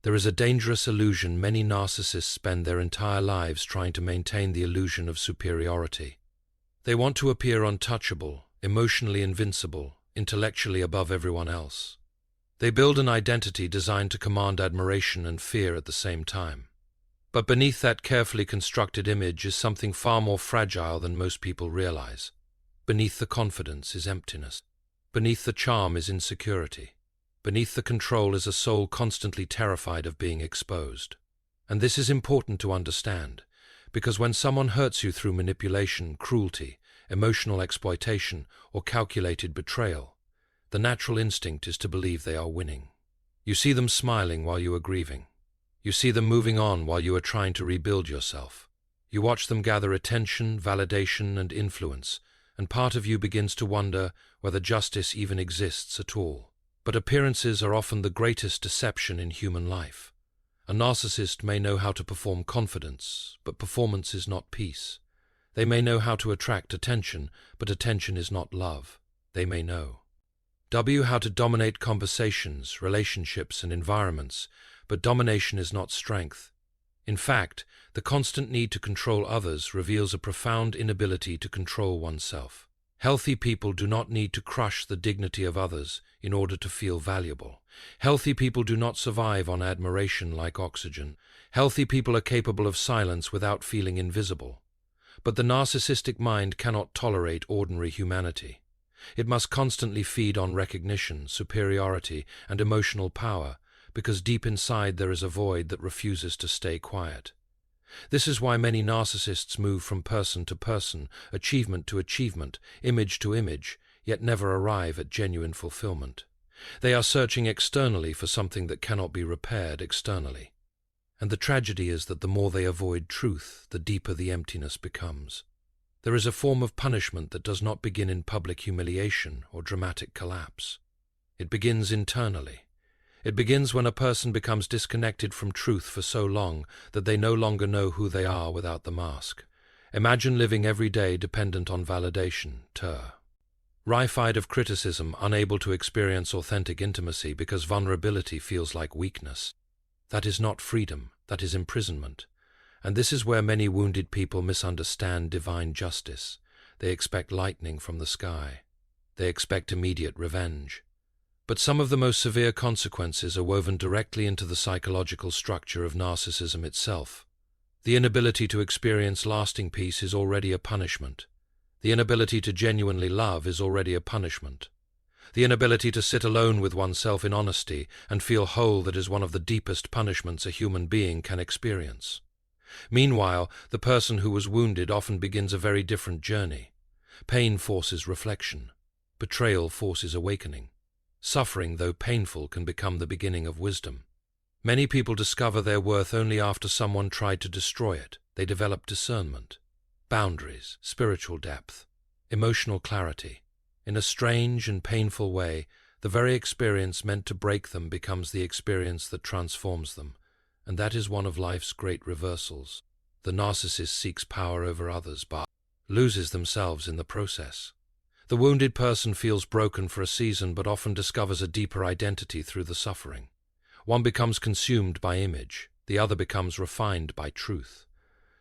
There is a dangerous illusion. Many narcissists spend their entire lives trying to maintain the illusion of superiority. They want to appear untouchable, emotionally invincible, intellectually above everyone else. They build an identity designed to command admiration and fear at the same time. But beneath that carefully constructed image is something far more fragile than most people realize. Beneath the confidence is emptiness. Beneath the charm is insecurity. Beneath the control is a soul constantly terrified of being exposed. And this is important to understand, because when someone hurts you through manipulation, cruelty, emotional exploitation, or calculated betrayal, the natural instinct is to believe they are winning. You see them smiling while you are grieving. You see them moving on while you are trying to rebuild yourself. You watch them gather attention, validation, and influence, and part of you begins to wonder whether justice even exists at all. But appearances are often the greatest deception in human life. A narcissist may know how to perform confidence, but performance is not peace. They may know how to attract attention, but attention is not love. They may know how to dominate conversations, relationships, and environments, but domination is not strength. In fact, the constant need to control others reveals a profound inability to control oneself. Healthy people do not need to crush the dignity of others in order to feel valuable. Healthy people do not survive on admiration like oxygen. Healthy people are capable of silence without feeling invisible. But the narcissistic mind cannot tolerate ordinary humanity. It must constantly feed on recognition, superiority, and emotional power, because deep inside there is a void that refuses to stay quiet. This is why many narcissists move from person to person, achievement to achievement, image to image, yet never arrive at genuine fulfillment. They are searching externally for something that cannot be repaired externally. And the tragedy is that the more they avoid truth, the deeper the emptiness becomes. There is a form of punishment that does not begin in public humiliation or dramatic collapse. It begins internally. It begins when a person becomes disconnected from truth for so long that they no longer know who they are without the mask. Imagine living every day dependent on validation, terrified of criticism, unable to experience authentic intimacy because vulnerability feels like weakness. That is not freedom, that is imprisonment. And this is where many wounded people misunderstand divine justice. They expect lightning from the sky. They expect immediate revenge. But some of the most severe consequences are woven directly into the psychological structure of narcissism itself. The inability to experience lasting peace is already a punishment. The inability to genuinely love is already a punishment. The inability to sit alone with oneself in honesty and feel whole, that is one of the deepest punishments a human being can experience. Meanwhile, the person who was wounded often begins a very different journey. Pain forces reflection. Betrayal forces awakening. Suffering, though painful, can become the beginning of wisdom. Many people discover their worth only after someone tried to destroy it. They develop discernment, boundaries, spiritual depth, emotional clarity. In a strange and painful way, the very experience meant to break them becomes the experience that transforms them, and that is one of life's great reversals. The narcissist seeks power over others, but loses themselves in the process. The wounded person feels broken for a season, but often discovers a deeper identity through the suffering. One becomes consumed by image, the other becomes refined by truth.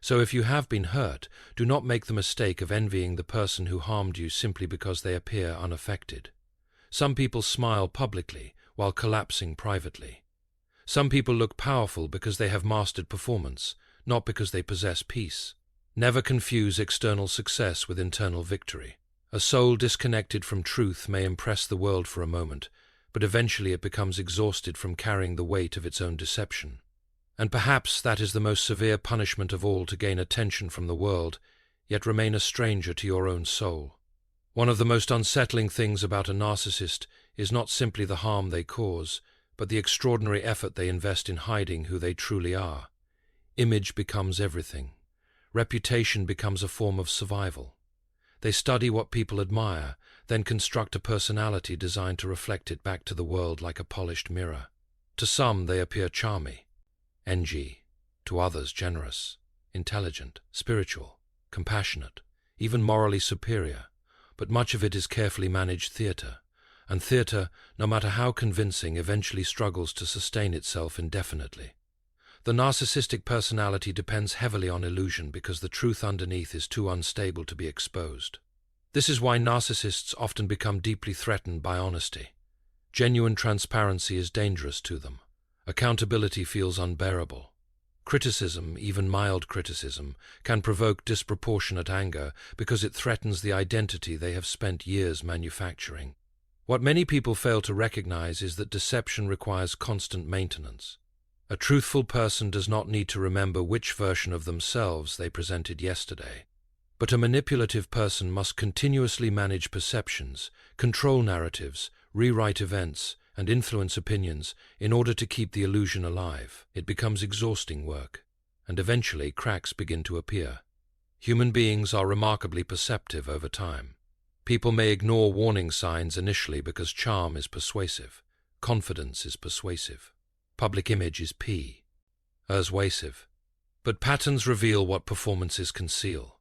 So if you have been hurt, do not make the mistake of envying the person who harmed you simply because they appear unaffected. Some people smile publicly while collapsing privately. Some people look powerful because they have mastered performance, not because they possess peace. Never confuse external success with internal victory. A soul disconnected from truth may impress the world for a moment, but eventually it becomes exhausted from carrying the weight of its own deception. And perhaps that is the most severe punishment of all, to gain attention from the world, yet remain a stranger to your own soul. One of the most unsettling things about a narcissist is not simply the harm they cause, but the extraordinary effort they invest in hiding who they truly are. Image becomes everything. Reputation becomes a form of survival. They study what people admire, then construct a personality designed to reflect it back to the world like a polished mirror. To some, they appear charming, to others generous, intelligent, spiritual, compassionate, even morally superior. But much of it is carefully managed theater. And theater, no matter how convincing, eventually struggles to sustain itself indefinitely. The narcissistic personality depends heavily on illusion because the truth underneath is too unstable to be exposed. This is why narcissists often become deeply threatened by honesty. Genuine transparency is dangerous to them. Accountability feels unbearable. Criticism, even mild criticism, can provoke disproportionate anger because it threatens the identity they have spent years manufacturing. What many people fail to recognize is that deception requires constant maintenance. A truthful person does not need to remember which version of themselves they presented yesterday. But a manipulative person must continuously manage perceptions, control narratives, rewrite events, and influence opinions in order to keep the illusion alive. It becomes exhausting work, and eventually cracks begin to appear. Human beings are remarkably perceptive over time. People may ignore warning signs initially because charm is persuasive, confidence is persuasive, public image is persuasive. But patterns reveal what performances conceal.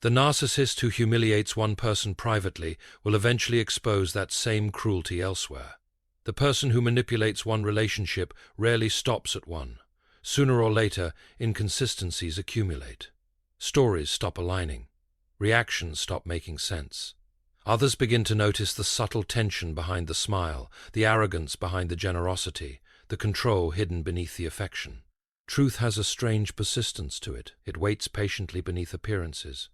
The narcissist who humiliates one person privately will eventually expose that same cruelty elsewhere. The person who manipulates one relationship rarely stops at one. Sooner or later, inconsistencies accumulate. Stories stop aligning. Reactions stop making sense. Others begin to notice the subtle tension behind the smile, the arrogance behind the generosity, the control hidden beneath the affection. Truth has a strange persistence to it. It waits patiently beneath appearances.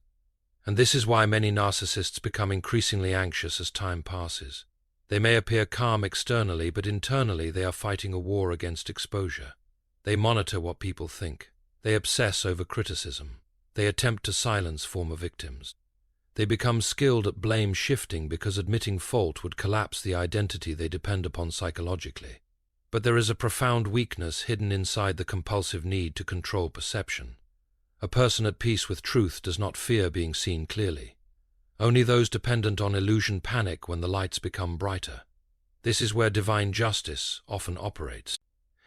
And this is why many narcissists become increasingly anxious as time passes. They may appear calm externally, but internally they are fighting a war against exposure. They monitor what people think. They obsess over criticism. They attempt to silence former victims. They become skilled at blame shifting because admitting fault would collapse the identity they depend upon psychologically. But there is a profound weakness hidden inside the compulsive need to control perception. A person at peace with truth does not fear being seen clearly. Only those dependent on illusion panic when the lights become brighter. This is where divine justice often operates.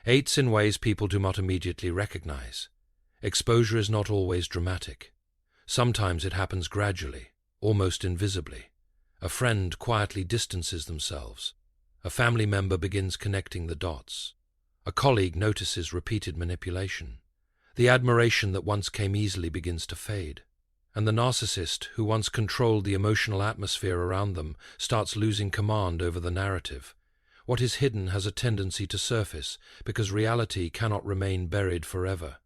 Aids in ways people do not immediately recognize. Exposure is not always dramatic. Sometimes it happens gradually, almost invisibly. A friend quietly distances themselves. A family member begins connecting the dots. A colleague notices repeated manipulation. The admiration that once came easily begins to fade. And the narcissist, who once controlled the emotional atmosphere around them, starts losing command over the narrative. What is hidden has a tendency to surface, because reality cannot remain buried forever.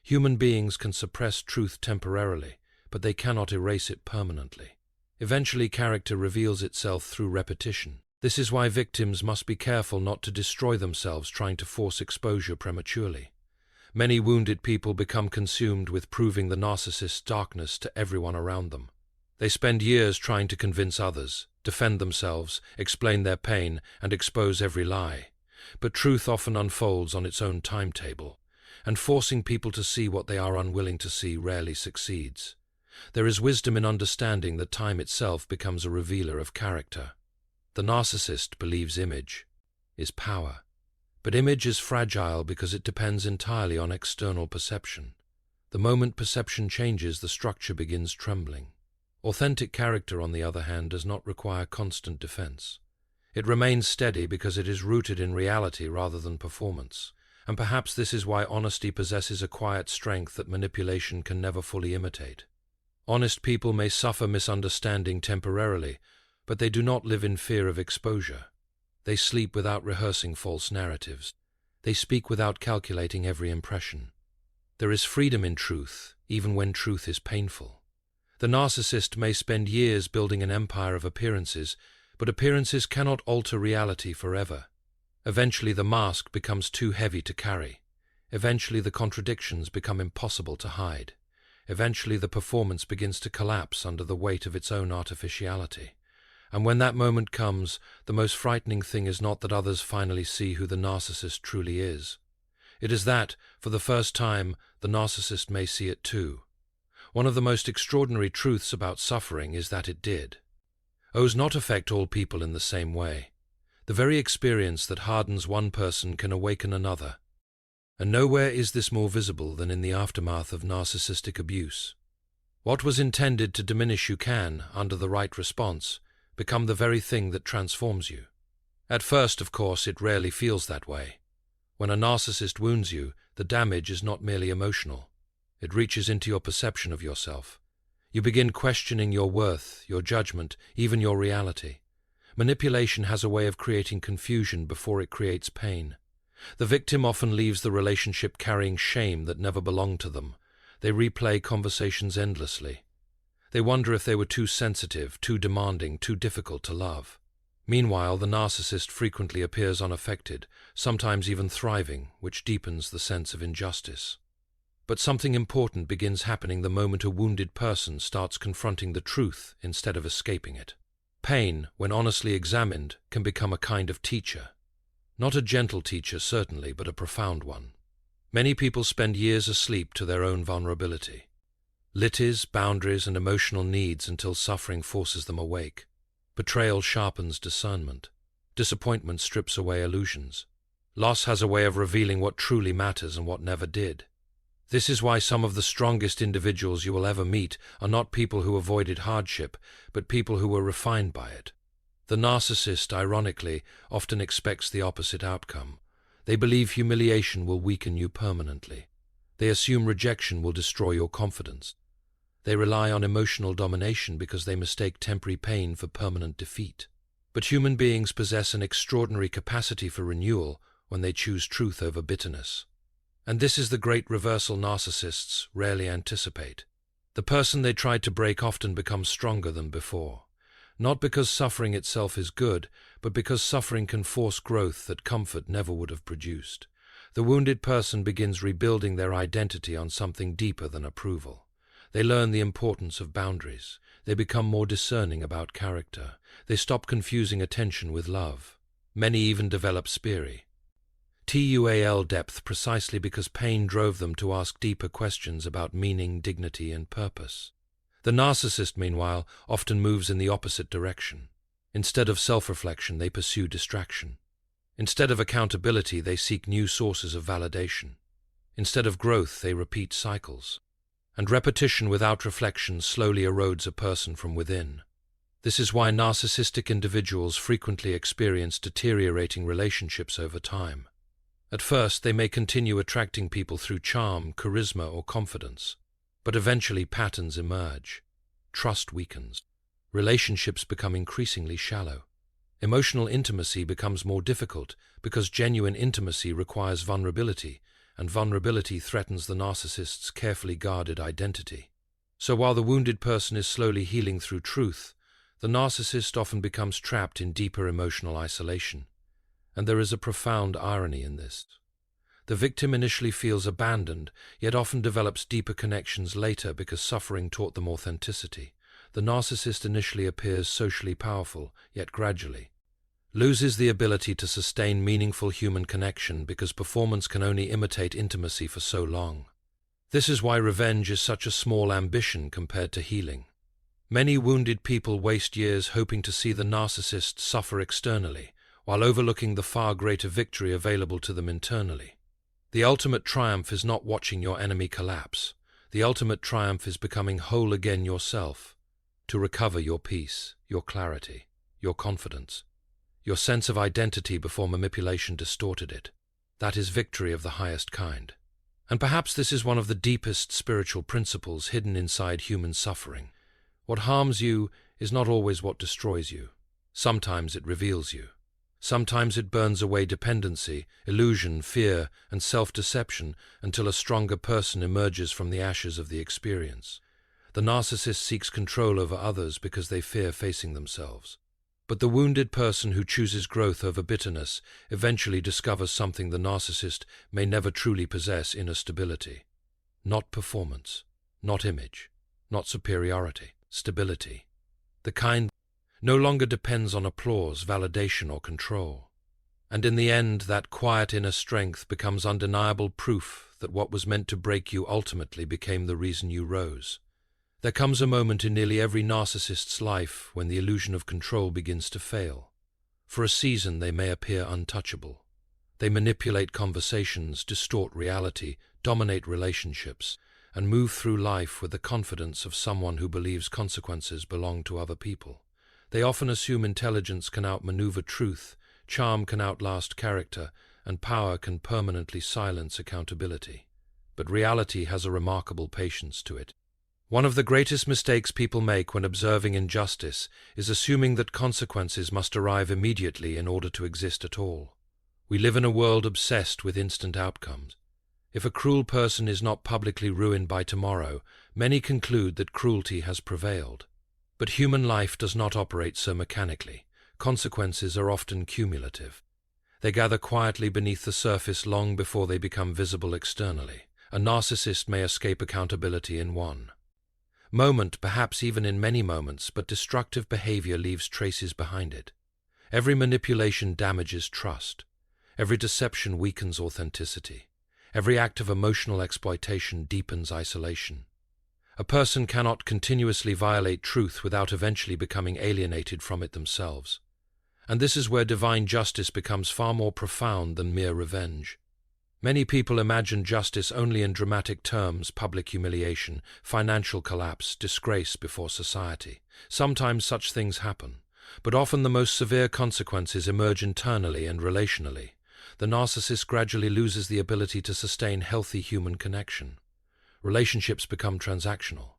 Human beings can suppress truth temporarily, but they cannot erase it permanently. Eventually, character reveals itself through repetition. This is why victims must be careful not to destroy themselves trying to force exposure prematurely. Many wounded people become consumed with proving the narcissist's darkness to everyone around them. They spend years trying to convince others, defend themselves, explain their pain, and expose every lie. But truth often unfolds on its own timetable, and forcing people to see what they are unwilling to see rarely succeeds. There is wisdom in understanding that time itself becomes a revealer of character. The narcissist believes image is power. But image is fragile because it depends entirely on external perception. The moment perception changes, the structure begins trembling. Authentic character, on the other hand, does not require constant defense. It remains steady because it is rooted in reality rather than performance. And perhaps this is why honesty possesses a quiet strength that manipulation can never fully imitate. Honest people may suffer misunderstanding temporarily, but they do not live in fear of exposure. They sleep without rehearsing false narratives. They speak without calculating every impression. There is freedom in truth, even when truth is painful. The narcissist may spend years building an empire of appearances, but appearances cannot alter reality forever. Eventually the mask becomes too heavy to carry. Eventually the contradictions become impossible to hide. Eventually the performance begins to collapse under the weight of its own artificiality. And when that moment comes, the most frightening thing is not that others finally see who the narcissist truly is. It is that, for the first time, the narcissist may see it too. One of the most extraordinary truths about suffering is that it does not affect all people in the same way. The very experience that hardens one person can awaken another. And nowhere is this more visible than in the aftermath of narcissistic abuse. What was intended to diminish you can, under the right response, become the very thing that transforms you. At first, of course, it rarely feels that way. When a narcissist wounds you, the damage is not merely emotional. It reaches into your perception of yourself. You begin questioning your worth, your judgment, even your reality. Manipulation has a way of creating confusion before it creates pain. The victim often leaves the relationship carrying shame that never belonged to them. They replay conversations endlessly. They wonder if they were too sensitive, too demanding, too difficult to love. Meanwhile, the narcissist frequently appears unaffected, sometimes even thriving, which deepens the sense of injustice. But something important begins happening the moment a wounded person starts confronting the truth instead of escaping it. Pain, when honestly examined, can become a kind of teacher. Not a gentle teacher, certainly, but a profound one. Many people spend years asleep to their own vulnerability. Lities, boundaries, and emotional needs until suffering forces them awake. Betrayal sharpens discernment. Disappointment strips away illusions. Loss has a way of revealing what truly matters and what never did. This is why some of the strongest individuals you will ever meet are not people who avoided hardship, but people who were refined by it. The narcissist, ironically, often expects the opposite outcome. They believe humiliation will weaken you permanently. They assume rejection will destroy your confidence. They rely on emotional domination because they mistake temporary pain for permanent defeat. But human beings possess an extraordinary capacity for renewal when they choose truth over bitterness. And this is the great reversal narcissists rarely anticipate. The person they tried to break often becomes stronger than before. Not because suffering itself is good, but because suffering can force growth that comfort never would have produced. The wounded person begins rebuilding their identity on something deeper than approval. They learn the importance of boundaries. They become more discerning about character. They stop confusing attention with love. Many even develop TUAL depth precisely because pain drove them to ask deeper questions about meaning, dignity, and purpose. The narcissist, meanwhile, often moves in the opposite direction. Instead of self-reflection, they pursue distraction. Instead of accountability, they seek new sources of validation. Instead of growth, they repeat cycles. And repetition without reflection slowly erodes a person from within. This is why narcissistic individuals frequently experience deteriorating relationships over time. At first, they may continue attracting people through charm, charisma, or confidence. But eventually patterns emerge. Trust weakens. Relationships become increasingly shallow. Emotional intimacy becomes more difficult because genuine intimacy requires vulnerability, and vulnerability threatens the narcissist's carefully guarded identity. So while the wounded person is slowly healing through truth, the narcissist often becomes trapped in deeper emotional isolation. And there is a profound irony in this. The victim initially feels abandoned, yet often develops deeper connections later because suffering taught them authenticity. The narcissist initially appears socially powerful, yet gradually loses the ability to sustain meaningful human connection because performance can only imitate intimacy for so long. This is why revenge is such a small ambition compared to healing. Many wounded people waste years hoping to see the narcissist suffer externally, while overlooking the far greater victory available to them internally. The ultimate triumph is not watching your enemy collapse. The ultimate triumph is becoming whole again yourself, to recover your peace, your clarity, your confidence, your sense of identity before manipulation distorted it. That is victory of the highest kind. And perhaps this is one of the deepest spiritual principles hidden inside human suffering. What harms you is not always what destroys you. Sometimes it reveals you. Sometimes it burns away dependency, illusion, fear, and self-deception until a stronger person emerges from the ashes of the experience. The narcissist seeks control over others because they fear facing themselves. But the wounded person who chooses growth over bitterness eventually discovers something the narcissist may never truly possess: inner stability. Not performance, not image, not superiority, stability. The kind no longer depends on applause, validation, or control. And in the end, that quiet inner strength becomes undeniable proof that what was meant to break you ultimately became the reason you rose. There comes a moment in nearly every narcissist's life when the illusion of control begins to fail. For a season, they may appear untouchable. They manipulate conversations, distort reality, dominate relationships, and move through life with the confidence of someone who believes consequences belong to other people. They often assume intelligence can outmaneuver truth, charm can outlast character, and power can permanently silence accountability. But reality has a remarkable patience to it. One of the greatest mistakes people make when observing injustice is assuming that consequences must arrive immediately in order to exist at all. We live in a world obsessed with instant outcomes. If a cruel person is not publicly ruined by tomorrow, many conclude that cruelty has prevailed. But human life does not operate so mechanically. Consequences are often cumulative. They gather quietly beneath the surface long before they become visible externally. A narcissist may escape accountability in one moment, perhaps even in many moments, but destructive behavior leaves traces behind it. Every manipulation damages trust. Every deception weakens authenticity. Every act of emotional exploitation deepens isolation. A person cannot continuously violate truth without eventually becoming alienated from it themselves. And this is where divine justice becomes far more profound than mere revenge. Many people imagine justice only in dramatic terms: public humiliation, financial collapse, disgrace before society. Sometimes such things happen, but often the most severe consequences emerge internally and relationally. The narcissist gradually loses the ability to sustain healthy human connection. Relationships become transactional.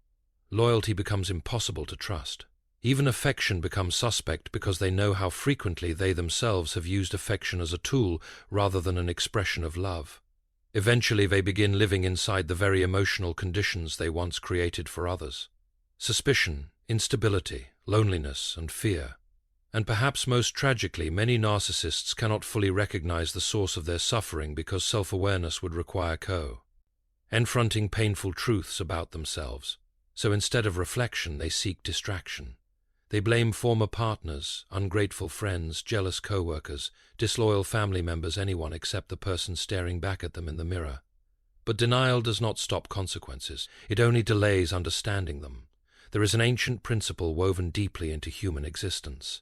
Loyalty becomes impossible to trust. Even affection becomes suspect because they know how frequently they themselves have used affection as a tool rather than an expression of love. Eventually they begin living inside the very emotional conditions they once created for others. Suspicion, instability, loneliness, and fear. And perhaps most tragically, many narcissists cannot fully recognize the source of their suffering because self-awareness would require confronting painful truths about themselves. So instead of reflection, they seek distraction. They blame former partners, ungrateful friends, jealous co-workers, disloyal family members, anyone except the person staring back at them in the mirror. But denial does not stop consequences. It only delays understanding them. There is an ancient principle woven deeply into human existence.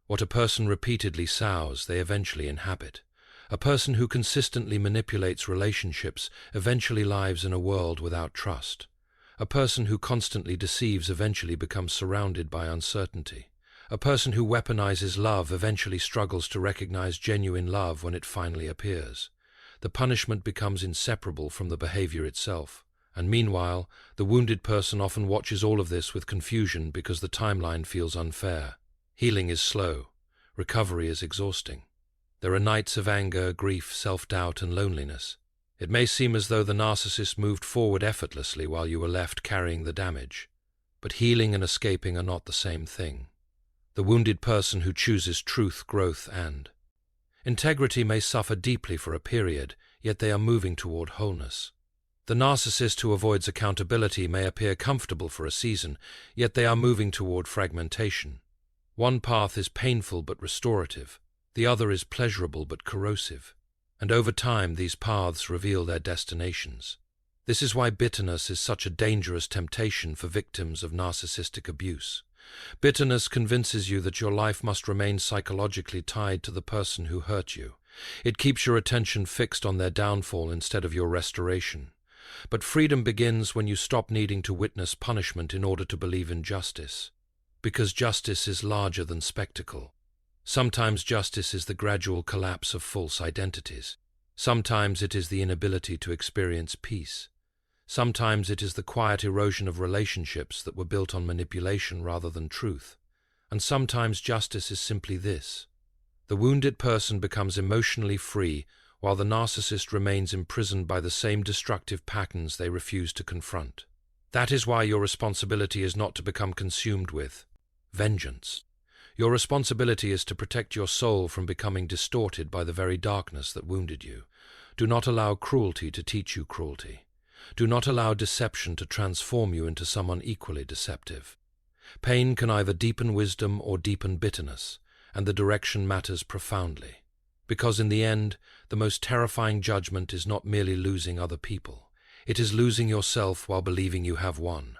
What a person repeatedly sows, they eventually inhabit. A person who consistently manipulates relationships eventually lives in a world without trust. A person who constantly deceives eventually becomes surrounded by uncertainty. A person who weaponizes love eventually struggles to recognize genuine love when it finally appears. The punishment becomes inseparable from the behavior itself. And meanwhile, the wounded person often watches all of this with confusion because the timeline feels unfair. Healing is slow. Recovery is exhausting. There are nights of anger, grief, self-doubt, and loneliness. It may seem as though the narcissist moved forward effortlessly while you were left carrying the damage. But healing and escaping are not the same thing. The wounded person who chooses truth, growth, and integrity may suffer deeply for a period, yet they are moving toward wholeness. The narcissist who avoids accountability may appear comfortable for a season, yet they are moving toward fragmentation. One path is painful but restorative. The other is pleasurable but corrosive. And over time, these paths reveal their destinations. This is why bitterness is such a dangerous temptation for victims of narcissistic abuse. Bitterness convinces you that your life must remain psychologically tied to the person who hurt you. It keeps your attention fixed on their downfall instead of your restoration. But freedom begins when you stop needing to witness punishment in order to believe in justice. Because justice is larger than spectacle. Sometimes justice is the gradual collapse of false identities. Sometimes it is the inability to experience peace. Sometimes it is the quiet erosion of relationships that were built on manipulation rather than truth. And sometimes justice is simply this: the wounded person becomes emotionally free while the narcissist remains imprisoned by the same destructive patterns they refuse to confront. That is why your responsibility is not to become consumed with vengeance. Your responsibility is to protect your soul from becoming distorted by the very darkness that wounded you. Do not allow cruelty to teach you cruelty. Do not allow deception to transform you into someone equally deceptive. Pain can either deepen wisdom or deepen bitterness, and the direction matters profoundly. Because in the end, the most terrifying judgment is not merely losing other people. It is losing yourself while believing you have won.